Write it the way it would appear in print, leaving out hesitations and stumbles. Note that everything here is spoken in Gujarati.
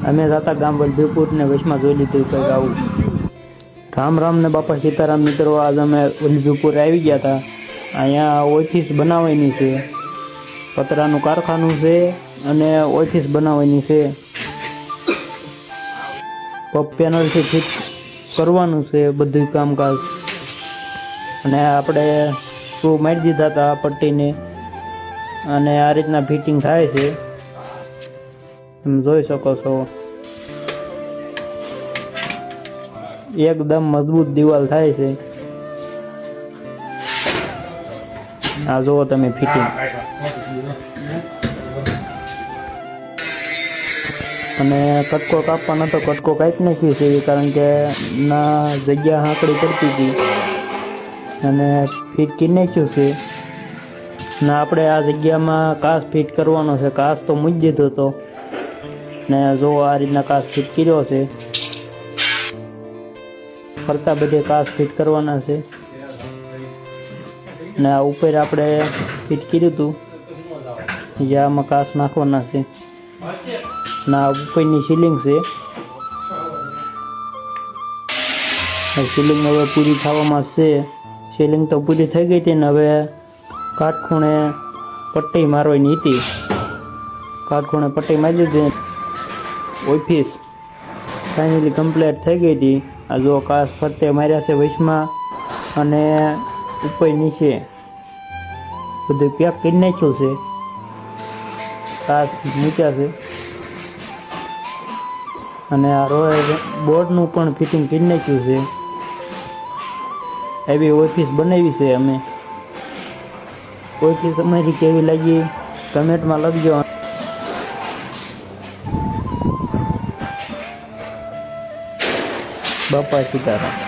અમે જતા ગામ વલભીપુર ને વચમાં જોઈ લીધું કંઈક આવું. રામ રામ ને બાપા સીતારામ મિત્રો, આજ અમે વલભીપુર આવી ગયા હતા. અહીંયા ઓફિસ બનાવવાની છે, પતરાનું કારખાનું છે અને ઓફિસ બનાવવાની છે. પપ પેનલથી ફિટ કરવાનું છે બધું કામકાજ. અને આપણે સ્ક્રૂ મારી દીધા હતા પટ્ટીને, અને આ રીતના ફિટિંગ થાય છે, તમે જોઈ શકો છો. એકદમ મજબૂત દિવાલ થાય છે. આ જુઓ તમે ફિટિંગ. અને કટકો કાપવાનો તો કટકો કાપી નાખ્યું છે, કારણ કે ના જગ્યા હાંકડી પડતી હતી અને ફિટ કરી નાખ્યું છે. ને આપણે આ જગ્યામાં કાચ ફિટ કરવાનો છે. કાચ તો મૂકી દીધો હતો ને જો આ રીતના કાચ ફિટ કર્યો છે. ફરતા બધે કાચ ફિટ કરવાના છે. ને આ ઉપર આપણે ફિટ કર્યું હતું, જે આમાં કાચ નાખવાના છે. ના ઉપરની સીલિંગ છે. સીલિંગ હવે પૂરી થવામાં છે. સીલિંગ તો પૂરી થઈ ગઈ હતી ને હવે કાટખૂણે પટ્ટી મારવાની હતી. કાટખૂણે પટ્ટી મારી દીધી. ઓફિસ ફાઇનલી કમ્પ્લીટ થઈ ગઈ હતી. આ જો કાચ ફરતે માર્યા છે વચમાં અને ઉપર નીચે બધું પેક કરી નાખ્યું છે. કાચ મૂક્યા છે અને આ બોર્ડનું પણ ફિટિંગ કરી નાખ્યું છે. એવી ઓફિસ બનાવી છે અમે. ઓફિસ અમારી કેવી લાગી કમેન્ટમાં લખજો. બાપા સીતારામ.